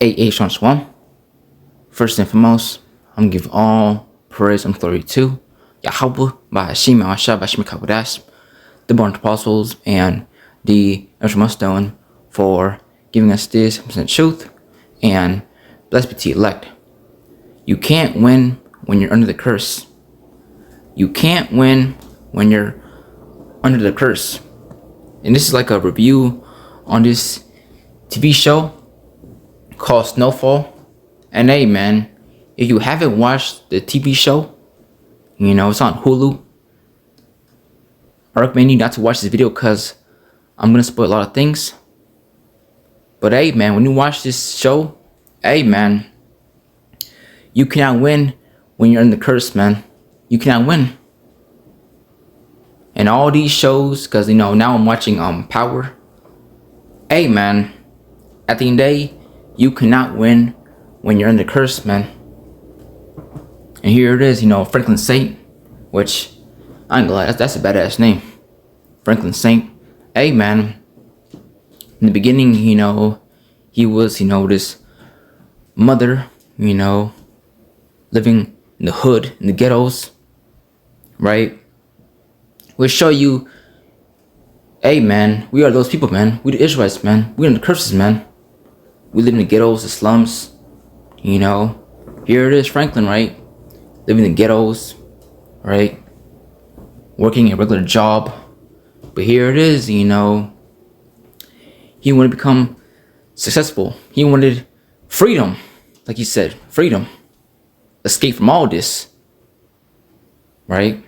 Sean Swam. First and foremost, I'm gonna give all praise and glory to Yahweh by Hashem Ma'asha by Shem Kabadash, the born apostles, and the Ezra Stone for giving us this 100% truth, and blessed be the elect. You can't win when you're under the curse. You can't win when you're under the curse. And this is like a review on this TV show called Snowfall. And hey man, if you haven't watched the TV show, it's on Hulu. I recommend you not to watch this video because I'm gonna spoil a lot of things. But hey man, when you watch this show, hey man, you cannot win when you're in the curse, man. You cannot win. And all these shows, because now I'm watching Power. Hey man, at the end of the day, you cannot win when you're in the curse, man. And here it is, Franklin Saint, which I ain't gonna lie, that's a badass name. Franklin Saint. Hey man, in the beginning, he was, this mother, living in the hood, in the ghettos, right? We'll show you, hey man, we are those people, man. We the Israelites, man. We in the curses, man. We live in the ghettos, the slums, Here it is, Franklin, right? Living in the ghettos, right? Working a regular job. But here it is, he wanted to become successful. He wanted freedom, like he said, freedom. Escape from all this, right?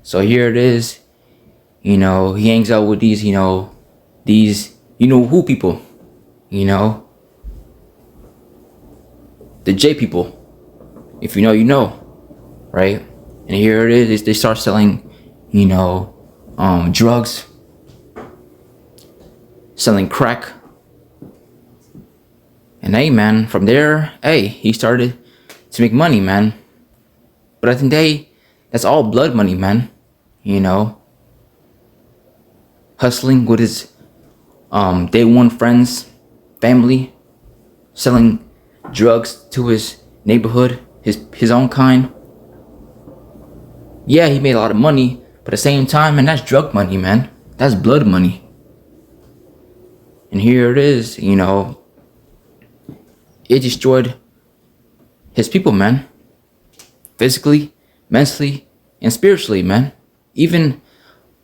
So here it is, he hangs out with these, these, who people, the J people. If you know, right? And here it is, they start selling, drugs, selling crack. And hey man, from there, he started to make money, man. But at the end of the day, that's all blood money, man. Hustling with his day one friends, family, selling drugs to his neighborhood, his own kind. Yeah, he made a lot of money, but at the same time, man, that's drug money, man. That's blood money. And here it is, it destroyed his people, man. Physically, mentally, and spiritually, man. Even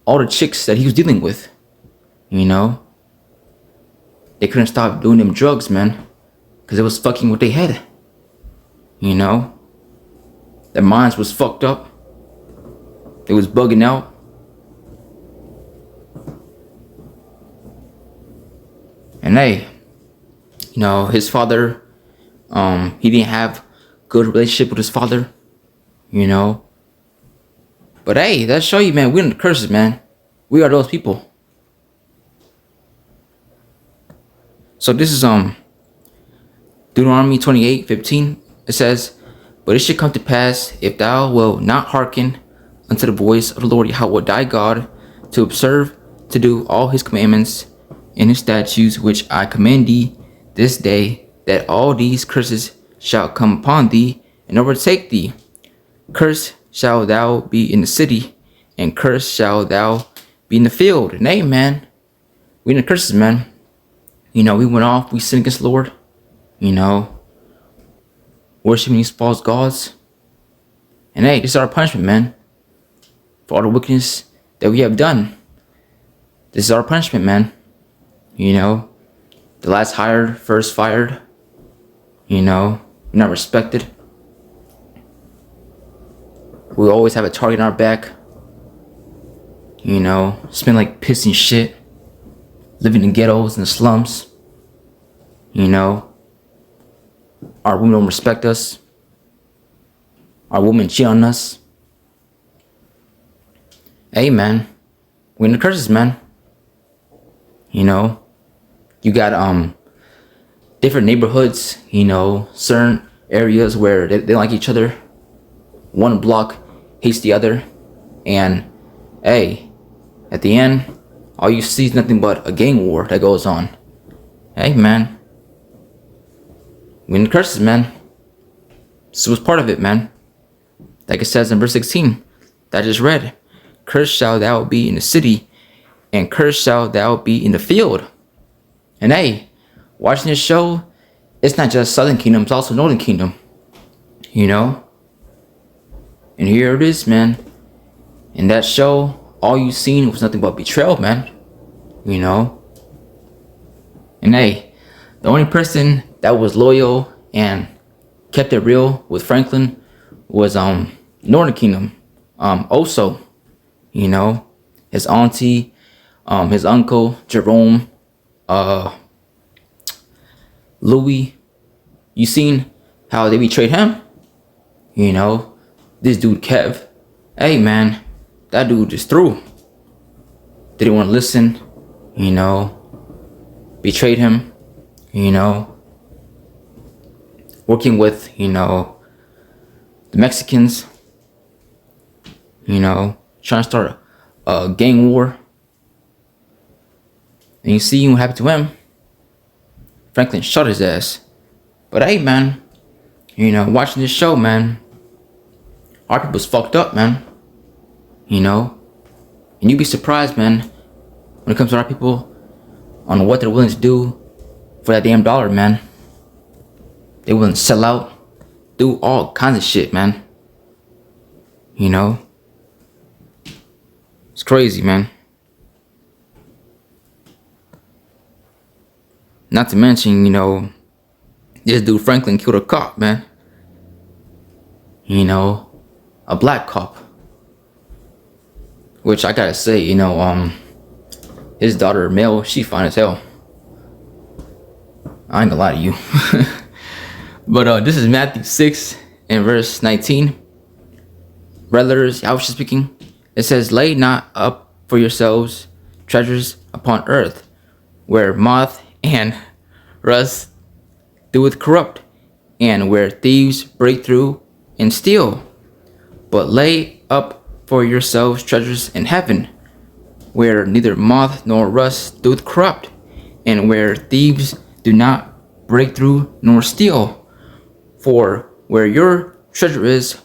all the chicks that he was dealing with, they couldn't stop doing them drugs, man, because it was fucking with their head. Their minds was fucked up. It was bugging out. And hey, his father, he didn't have good relationship with his father, But hey, that show you, man, we're in the curses, man. We are those people. So this is Deuteronomy 28:15. It says, "But it should come to pass, if thou wilt not hearken unto the voice of the Lord Yahweh thy God, to observe to do all his commandments and his statutes which I command thee this day, that all these curses shall come upon thee and overtake thee. Cursed shall thou be in the city, and cursed shall thou be in the field." And hey, man, we in the curses, man. We went off, we sinned against the Lord, worshiping these false gods. And hey, this is our punishment, man, for all the wickedness that we have done. This is our punishment, man. The last hired, first fired. We're not respected. We always have a target on our back. Smell like piss and shit. Living in ghettos and the slums. Our women don't respect us. Our women cheat on us. Hey man, we're in the curses, man. You got different neighborhoods, certain areas where they like each other. One block hates the other. And hey, at the end, all you see is nothing but a gang war that goes on. Hey man, When the curses, man. This was part of it, man. Like it says in verse 16 that I just read. Cursed shall thou be in the city, and cursed shall thou be in the field. And hey, watching this show, it's not just Southern Kingdom, it's also Northern Kingdom. You know? And here it is, man. In that show, all you seen was nothing but betrayal, man. You know? And hey, the only person that was loyal and kept it real with Franklin was Northern Kingdom. Also, you know, his auntie, his uncle, Jerome, Louis. You seen how they betrayed him? You know, this dude Kev. Hey man, that dude just threw. Didn't want to listen, you know. Betrayed him, you know. Working with, you know, the Mexicans, you know, trying to start a gang war. And you see what happened to him. Franklin shot his ass. But hey, man, you know, watching this show, man, our people's fucked up, man. You know, and you'd be surprised, man, when it comes to our people, on what they're willing to do for that damn dollar, man. They willing to sell out, do all kinds of shit, man. You know, it's crazy, man. Not to mention, you know, this dude Franklin killed a cop, man. You know, a black cop. Which I gotta say, you know, his daughter Mel, she fine as hell. I ain't gonna lie to you. But this is Matthew 6 and verse 19. Red letters, Yahweh speaking. It says, lay not up for yourselves treasures upon earth, where moth and rust doeth corrupt, and where thieves break through and steal. But lay up for yourselves treasures in heaven, where neither moth nor rust doeth corrupt, and where thieves do not break through nor steal. For where your treasure is,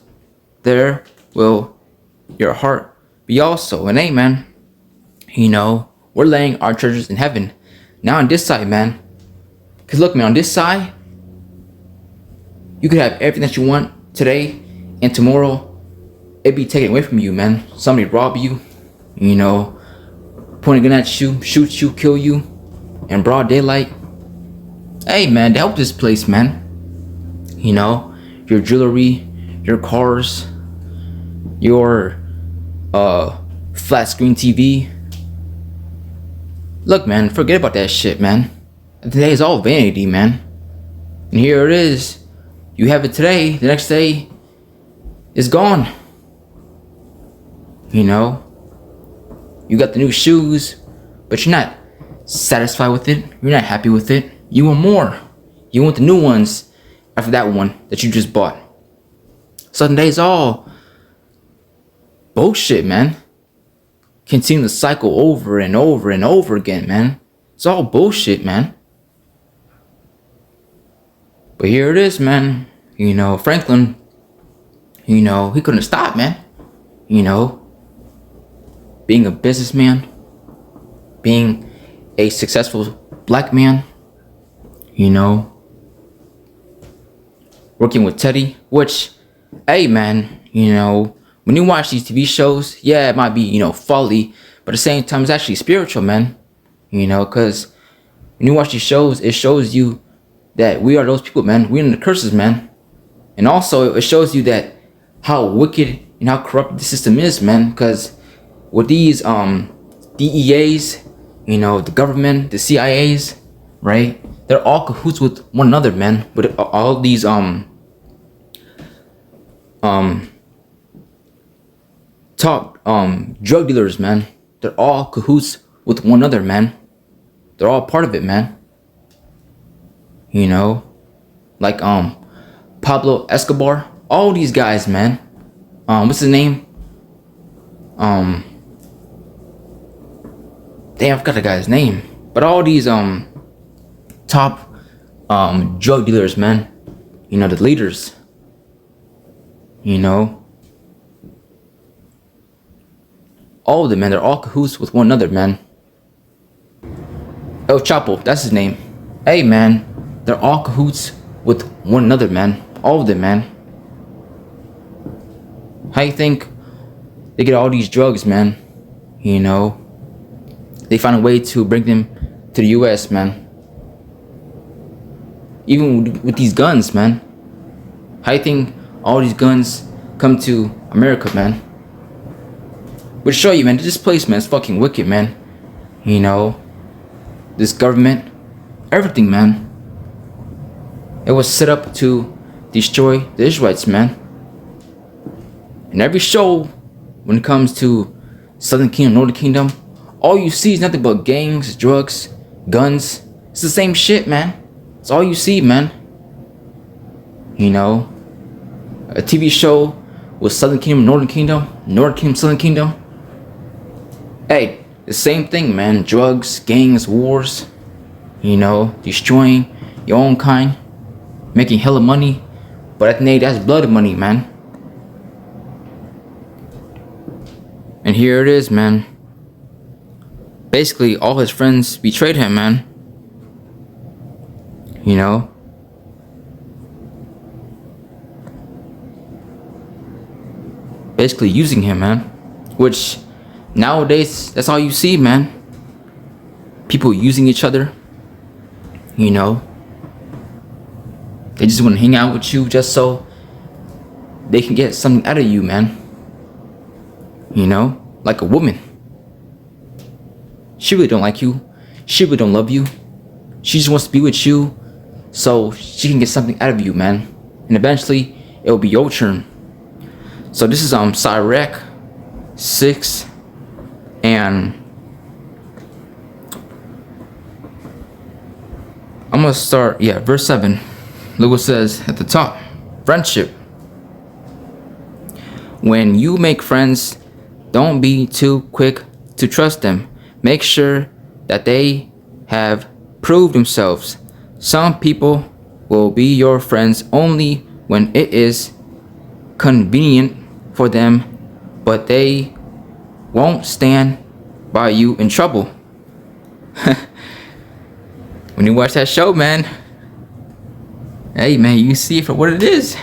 there will your heart be also. And amen. You know, we're laying our treasures in heaven. Now on this side, man. Because look, man, on this side, you could have everything that you want today, and tomorrow it'd be taken away from you, man. Somebody rob you, you know, point a gun at you, shoot you, kill you in broad daylight. Hey, man, to help this place, man. You know, your jewelry, your cars, your flat screen TV. Look, man, forget about that shit, man. Today is all vanity, man. And here it is. You have it today, the next day it's gone. You know, you got the new shoes, but you're not satisfied with it. You're not happy with it. You want more. You want the new ones after that one that you just bought. So today's all bullshit, man. Continue the cycle over and over and over again, man. It's all bullshit, man. But here it is, man. You know, Franklin, you know, he couldn't stop, man. You know, being a businessman, being a successful black man, you know, working with Teddy, which, hey, man, you know, when you watch these TV shows, yeah, it might be, you know, folly, but at the same time, it's actually spiritual, man. You know, because when you watch these shows, it shows you that we are those people, man. We're in the curses, man. And also, it shows you that how wicked and how corrupt the system is, man. Because with these DEAs, you know, the government, the CIAs, right? They're all cahoots with one another, man. With all these top drug dealers, man. They're all cahoots with one another, man. They're all part of it, man. You know, like Pablo Escobar, all these guys, man. What's his name? Damn, I forgot the guy's name. But all these top drug dealers, man. the leaders. All of them, man, they're all cahoots with one another, man. El Chapo, that's his name. Hey, man, they're all cahoots with one another, man. All of them, man. How you think they get all these drugs, man? They find a way to bring them to the US, man. Even with these guns, man. How you think all these guns come to America, man? But to show you, man, this place, man, is fucking wicked, man. This government, everything, man. It was set up to destroy the Israelites, man. And every show, when it comes to Southern Kingdom, Northern Kingdom, all you see is nothing but gangs, drugs, guns. It's the same shit, man. It's all you see, man. A TV show with Southern Kingdom, Northern Kingdom, Northern Kingdom, Southern Kingdom. Hey, the same thing, man. Drugs, gangs, wars. Destroying your own kind, making hella money. But at the end, that's blood money, man. And here it is, man. Basically, all his friends betrayed him, man. Basically using him, man. Which, nowadays, that's all you see, man. People using each other. They just want to hang out with you just so they can get something out of you, man. Like a woman. She really don't like you. She really don't love you. She just wants to be with you so she can get something out of you, man. And eventually, it will be your turn. So this is Sirach 6 and I'm gonna start, verse 7. Look what it says at the top. Friendship. When you make friends, don't be too quick to trust them. Make sure that they have proved themselves. Some people will be your friends only when it is convenient for them, but they won't stand by you in trouble. When you watch that show, man, hey, man, you see it for what it is.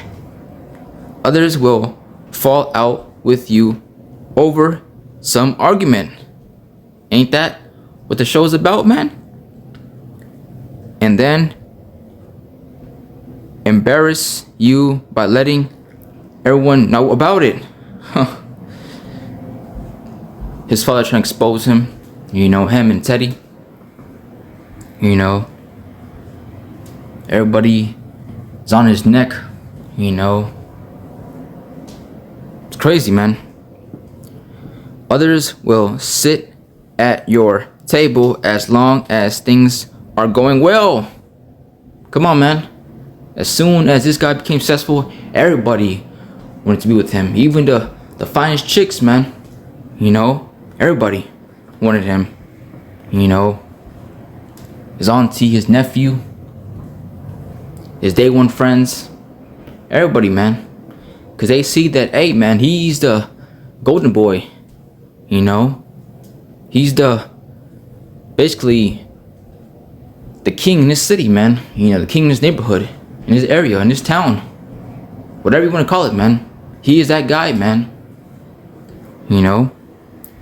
Others will fall out with you over some argument. Ain't that what the show's about, man? And then embarrass you by letting everyone know about it. His father trying to expose him. Him and Teddy. Everybody is on his neck. It's crazy, man. Others will sit at your table as long as things are going well. Come on, man. As soon as this guy became successful, everybody wanted to be with him. Even the finest chicks, man. Everybody wanted him. His auntie, his nephew, his day one friends, everybody, man. Because they see that, hey, man, he's the golden boy. He's basically the king in this city, man. The king in this neighborhood, in this area, in this town. Whatever you want to call it, man. He is that guy, man.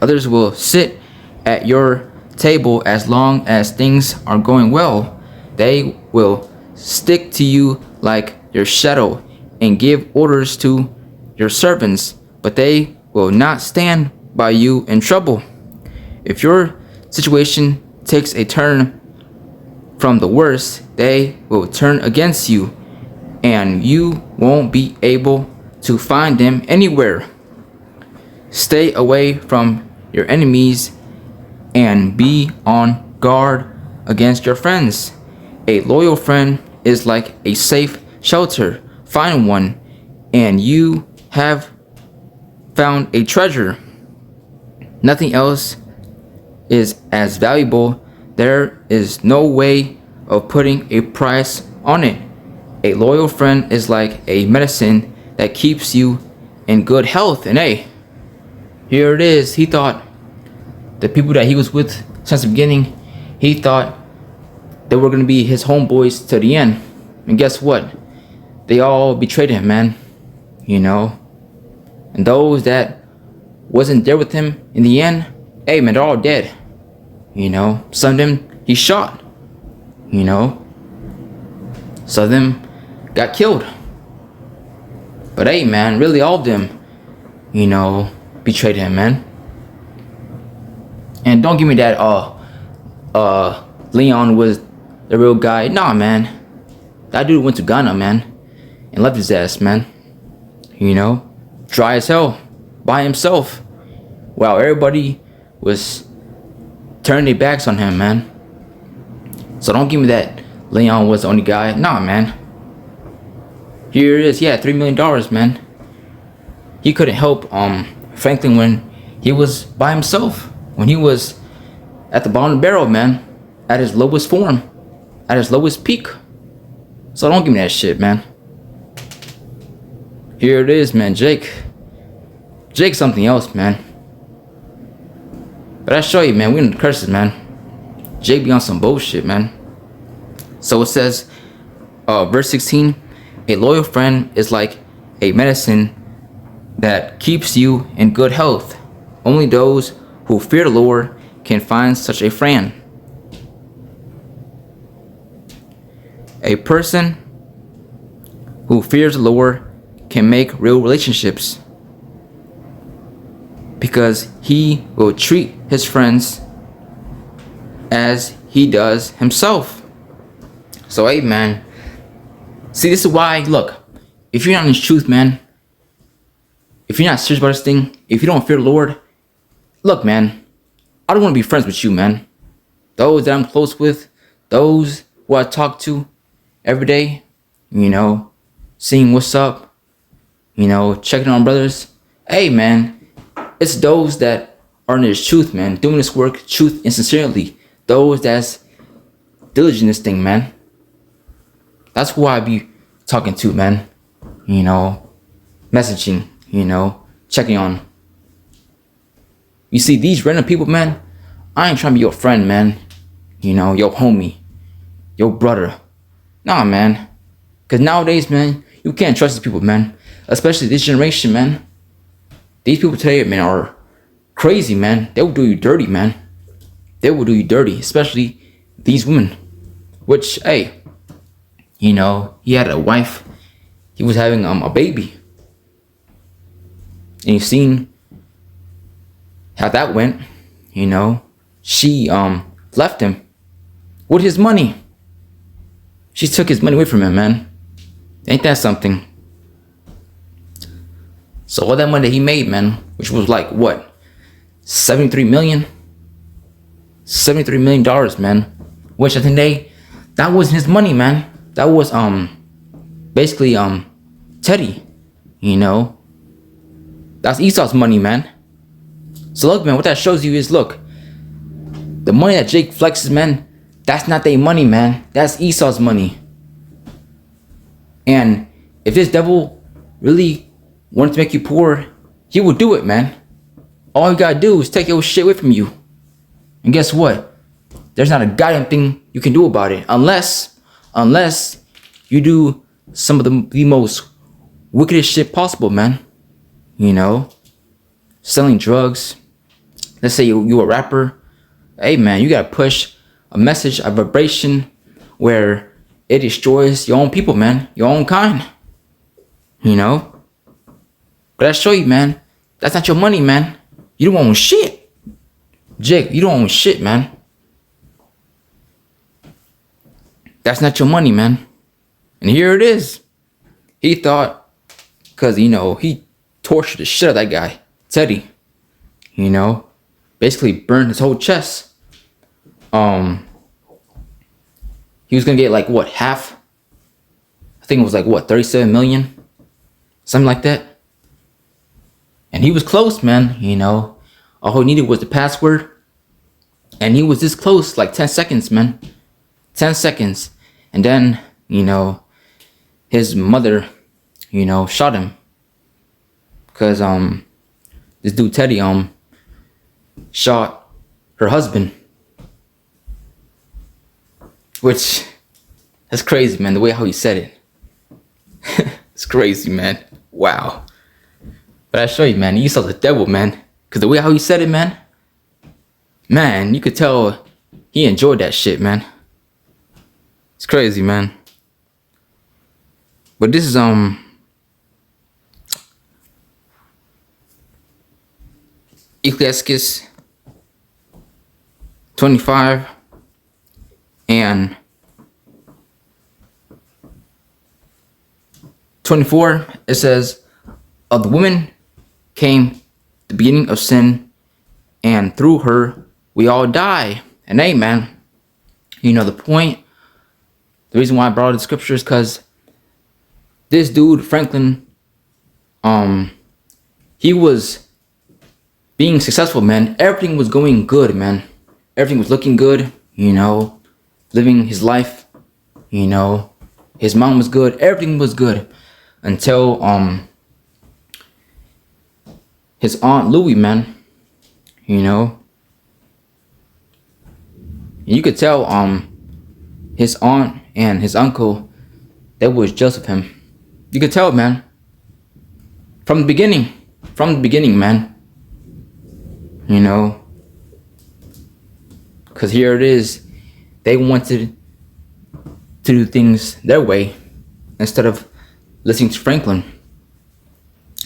Others will sit at your table as long as things are going well. They will stick to you like your shadow and give orders to your servants, but they will not stand by you in trouble. If your situation takes a turn from the worst, they will turn against you, and you won't be able to find them anywhere. Stay away from your enemies and be on guard against your friends. A loyal friend is like a safe shelter. Find one, and you have found a treasure. Nothing else is as valuable. There is no way of putting a price on it. a loyal friend is like a medicine that keeps you in good health. And hey, here it is. He thought the people that he was with since the beginning, he thought they were going to be his homeboys to the end. And guess what? They all betrayed him, man. You know? And those that wasn't there with him in the end, hey, man, they're all dead. You know? Some of them he shot. You know? Some of them got killed. But hey, man, really all of them, you know, betrayed him, man. And don't give me that, Leon was the real guy. Nah, man. That dude went to Ghana, man, and left his ass, man. You know, dry as hell, by himself, while everybody was turning their backs on him, man. So don't give me that Leon was the only guy. Nah, man. Here it is. He had $3 million, man. He couldn't help Franklin when he was by himself, when he was at the bottom of the barrel, man, at his lowest form, at his lowest peak. So don't give me that shit, man. Here it is, man. Jake's something else, man. But I show you, man, we in the curses, man. Jake be on some bullshit, man. So it says, verse 16, a loyal friend is like a medicine that keeps you in good health. Only those who fear the Lord can find such a friend. A person who fears the Lord can make real relationships because he will treat his friends as he does himself. So hey, man, see, this is why, look, if you're not in this truth, man, if you're not serious about this thing, if you don't fear the Lord, look, man, I don't want to be friends with you, man. Those that I'm close with, those who I talk to every day, you know, seeing what's up, you know, checking on brothers. Hey, man, it's those that are in this truth, man, doing this work, truth and sincerely. Those that's diligent in this thing, man. That's who I be talking to, man. You know, messaging, you know, checking on. You see, these random people, man, I ain't trying to be your friend, man. You know, your homie, your brother. Nah, man. Because nowadays, man, you can't trust these people, man. Especially this generation, man. These people today, man, are crazy, man. They will do you dirty, man. They will do you dirty. Especially these women. Which, hey, you know, he had a wife. He was having a baby. And you've seen how that went. You know, she left him with his money. She took his money away from him, man. Ain't that something? So all that money that he made, man, which was like what, $73 million, man. Which at the end of the day, that wasn't his money, man. That was basically Teddy, you know. That's Esau's money, man. So look, man, what that shows you is, look, the money that Jake flexes, man, that's not their money, man. That's Esau's money. And if this devil really wanted to make you poor, he would do it, man. All you gotta do is take your shit away from you. And guess what? There's not a goddamn thing you can do about it. Unless you do some of the most wickedest shit possible, man. You know? Selling drugs. Let's say you a rapper. Hey, man, you gotta push a message, a vibration where it destroys your own people, man. Your own kind. You know? But I show you, man. That's not your money, man. You don't own shit. Jake, you don't own shit, man. That's not your money, man. And here it is. He thought, because, you know, he tortured the shit out of that guy, Teddy. You know? Basically burned his whole chest. He was gonna get like what, half? I think it was like what, 37 million? Something like that. And he was close, man, you know. All he needed was the password. And he was this close, like 10 seconds, man. 10 seconds. And then, you know, his mother, shot him. Cause this dude Teddy shot her husband. Which, that's crazy, man, the way how he said it. It's crazy, man. Wow. But I show you, man, Esau's the devil, man. Cause the way how he said it, man, you could tell he enjoyed that shit, man. It's crazy, man. But this is Ecclesiastes 25 and 24. It says, of the woman came the beginning of sin, and through her we all die. And amen. The point, the reason why I brought the scriptures, because this dude Franklin, he was being successful, man. Everything was going good, man. Everything was looking good, living his life, his mom was good, everything was good until his aunt Louie, man, you could tell his aunt and his uncle, they was jealous of him. You could tell, man, from the beginning, man. Because here it is, they wanted to do things their way instead of listening to Franklin.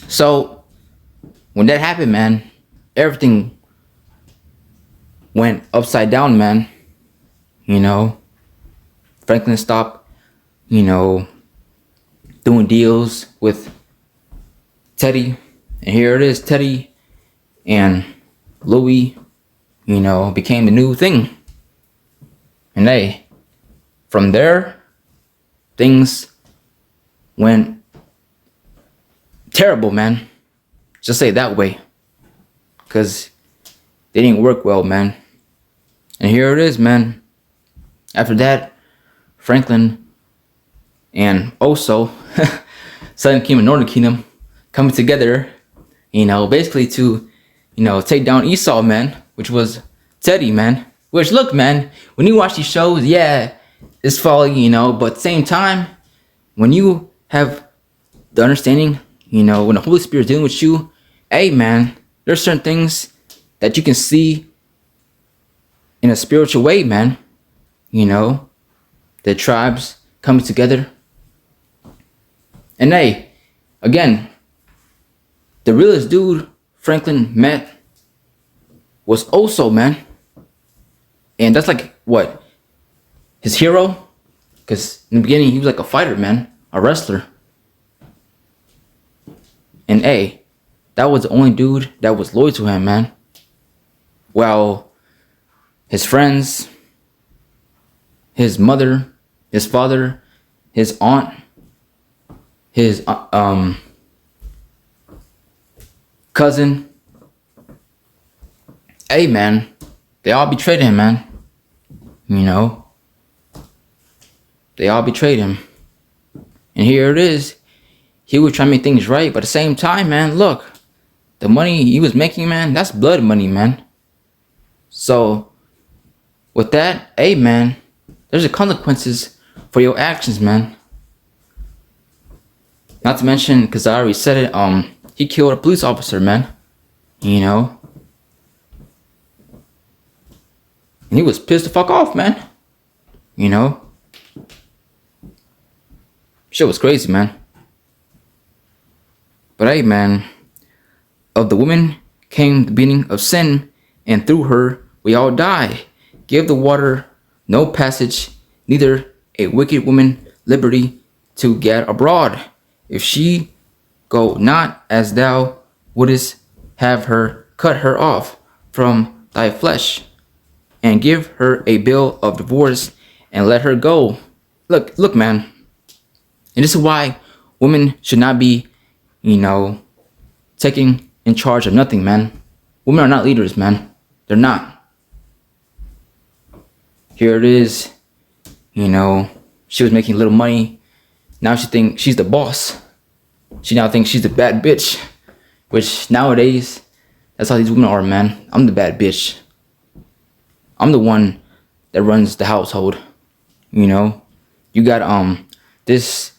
So when that happened, man, everything went upside down, man. Franklin stopped, doing deals with Teddy. And here it is, Teddy and Louie, became the new thing. And from there, things went terrible, man. Just say it that way. Because they didn't work well, man. And here it is, man. After that, Franklin and also Southern Kingdom and Northern Kingdom coming together, basically to, take down Esau, man, which was Teddy, man. Which, look, man, when you watch these shows, yeah, it's folly, but at the same time, when you have the understanding, when the Holy Spirit is dealing with you, hey, man, there's certain things that you can see in a spiritual way, man. The tribes coming together. And again, the realest dude Franklin met was also, man. And that's like, what? His hero? Because in the beginning, he was like a fighter, man. A wrestler. And that was the only dude that was loyal to him, man. Well, his friends, his mother, his father, his aunt, his cousin, man, they all betrayed him, man. They all betrayed him. And here it is. He was trying to make things right, but at the same time, man, look, the money he was making, man, that's blood money, man. So, with that, man, there's the consequences for your actions, man. Not to mention, because I already said it, he killed a police officer, man. And he was pissed the fuck off, man. Shit was crazy, man. But man, of the woman came the beginning of sin, and through her we all die. Give the water no passage, neither a wicked woman liberty to get abroad. If she go not, as thou wouldest have her, cut her off from thy flesh, and give her a bill of divorce, and let her go. Look, man. And this is why women should not be, taking in charge of nothing, man. Women are not leaders, man. They're not. Here it is, she was making a little money, Now she thinks she's the boss. She now thinks she's the bad bitch. Which nowadays, that's how these women are, man. I'm the bad bitch. I'm the one that runs the household. You know? You got this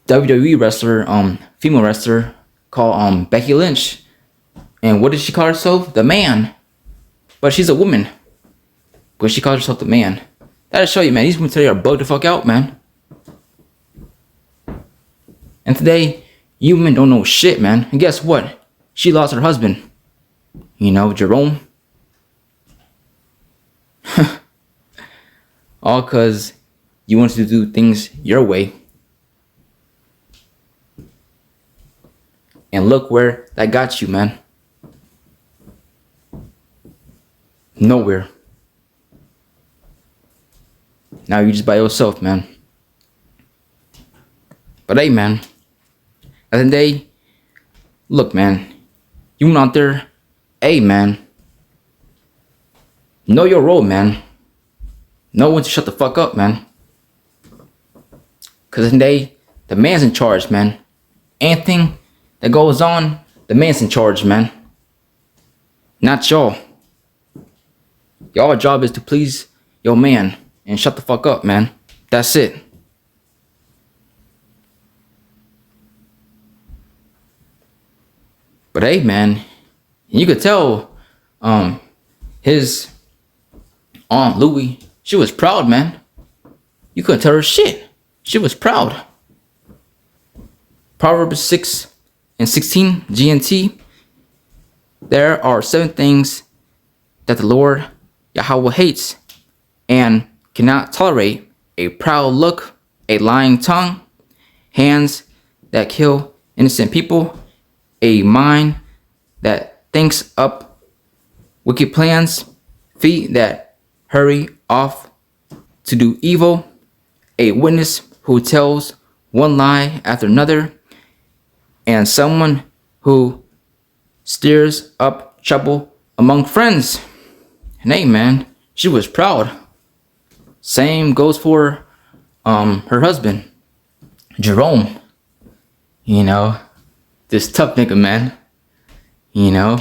WWE wrestler, female wrestler called Becky Lynch. And what did she call herself? The Man. But she's a woman. But she calls herself the Man. That'll show you, man. These women today are bugged the fuck out, man. And today, you women don't know shit, man. And guess what? She lost her husband. You know, Jerome. All because you wanted to do things your way. And look where that got you, man. Nowhere. Now you're just by yourself, man. But hey, man. At the end of the day, look, man. You went out there. Hey, man. Know your role, man. Know when to shut the fuck up, man. Because at the end of the day, the man's in charge, man. Anything that goes on, the man's in charge, man. Not y'all. Y'all job is to please your man and shut the fuck up, man. That's it. But hey, man, you could tell his Aunt Louie, she was proud, man. You couldn't tell her shit. She was proud. Proverbs 6:16 GNT. There are 7 things that the Lord Yahweh hates and cannot tolerate: a proud look, a lying tongue, hands that kill innocent people, a mind that thinks up wicked plans, feet that hurry off to do evil, a witness who tells one lie after another, and someone who stirs up trouble among friends. And hey, man, she was proud. Same goes for her husband, Jerome. You know, this tough nigga, man. You know,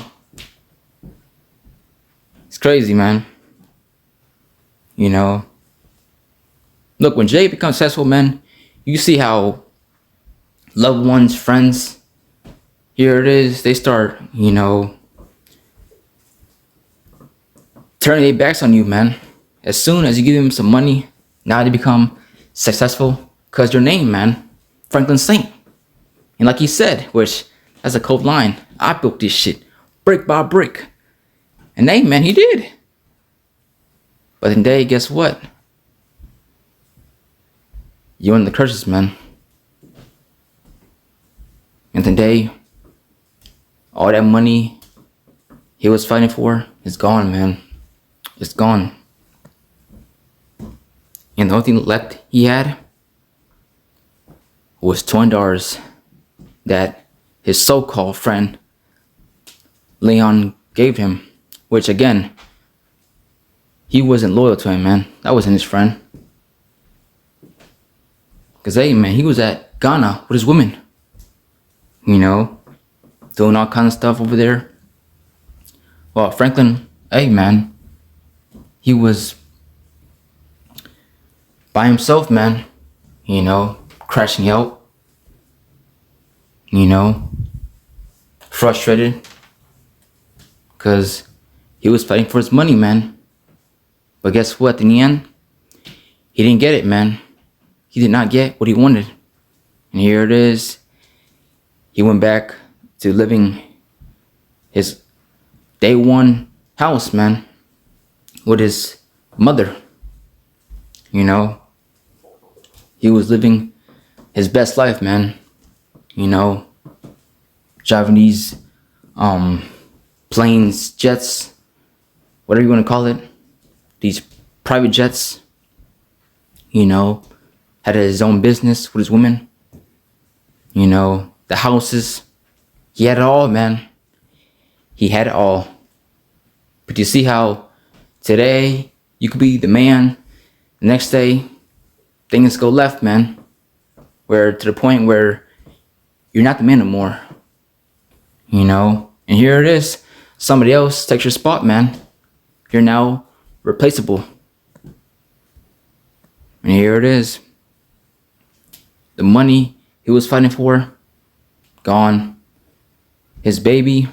it's crazy, man. You know, look, when Jay becomes successful, man, you see how loved ones, friends, here it is, they start, you know, turning their backs on you, man. As soon as you give them some money, now they become successful because your name, man, Franklin Saint. And like he said, which that's a cold line, I built this shit brick by brick. And hey, man, he did. But then day, guess what? You in the curses, man. And today, all that money he was fighting for is gone, man. It's gone. And the only thing left he had was $20 that his so-called friend Leon gave him. Which again, he wasn't loyal to him, man. That wasn't his friend. Cause hey, man, he was at Ghana with his women. You know, doing all kinds of stuff over there. Well, Franklin, hey, man, he was by himself, man. You know, crashing out. You know, frustrated. Cause he was fighting for his money, man. But guess what? In the end, he didn't get it, man. He did not get what he wanted. And here it is. He went back to living his day one house, man, with his mother. You know, he was living his best life, man. You know, driving these planes, jets, whatever you want to call it, these private jets. You know, had his own business with his women. You know, the houses. He had it all, man. He had it all. But you see how today you could be the man, the next day things go left, man. where to the point where you're not the man no more. You know, and here it is. Somebody else takes your spot, man. You're now replaceable. And here it is. The money he was fighting for, gone. His baby,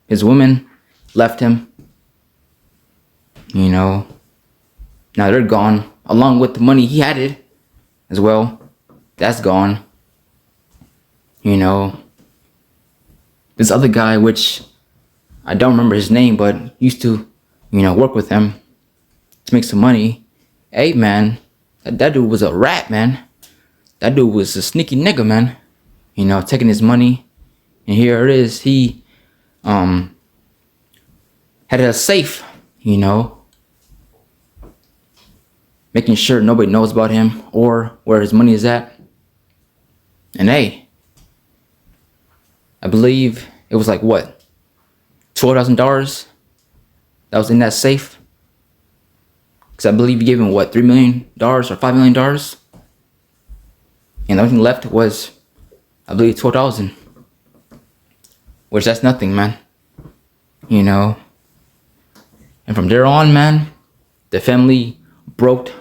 his woman, left him. You know, now they're gone, along with the money he had it as well. That's gone. You know, this other guy, which I don't remember his name, but used to, you know, work with him to make some money. Hey, man, that dude was a rat, man. That dude was a sneaky nigga, man. You know, taking his money. And here it is. He had a safe, you know, making sure nobody knows about him or where his money is at. And hey, I believe it was like what, $12,000 that was in that safe. Because I believe he gave him what, $3 million or $5 million, and the only thing left was, I believe, $12,000, which that's nothing, man. You know. And from there on, man, the family broke.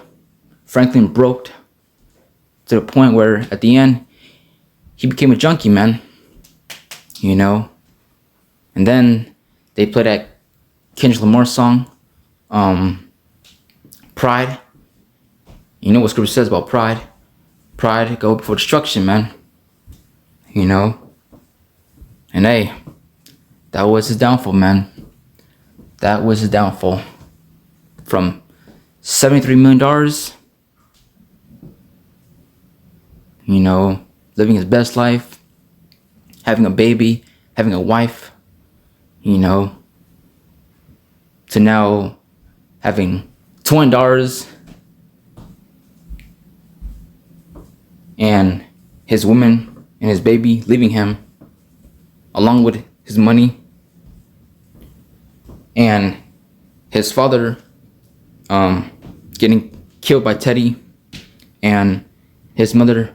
Franklin broke to the point where at the end he became a junkie, man. You know. And then they played that Kendrick Lamar song, Pride. You know what scripture says about pride? Pride go before destruction, man. You know. And hey, that was his downfall, man. That was his downfall. From $73 million, you know, living his best life, having a baby, having a wife, you know, to now having $20 and his woman and his baby leaving him along with his money, and his father getting killed by Teddy, and his mother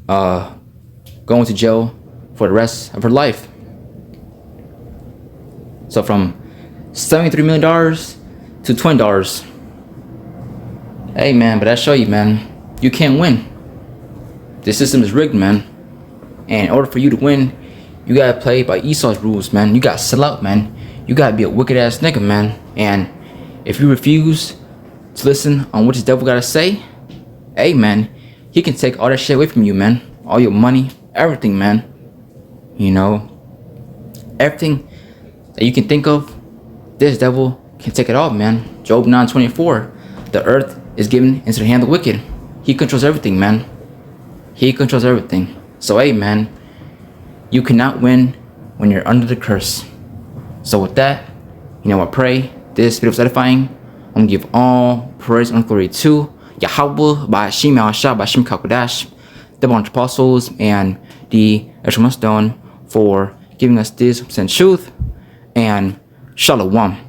going to jail for the rest of her life. So from $73 million to $20. Hey, man, but that show you, man, you can't win. The system is rigged, man. And in order for you to win, you gotta play by Esau's rules, man. You gotta sell out, man. You gotta be a wicked ass nigga, man. And if you refuse to listen on what this devil gotta say, hey, man, he can take all that shit away from you, man. All your money, everything, man. You know, everything that you can think of, this devil can take it all, man. Job 9:24. The earth is given into the hand of the wicked. He controls everything, man. He controls everything. So hey, man, you cannot win when you're under the curse. So with that, you know, I pray this video was edifying. I'm gonna give all praise and glory to Yahweh, by Hashem, by Hashem Kakodash, the bunch of apostles, and the Eshma Stone for giving us this percent truth. And Shalom.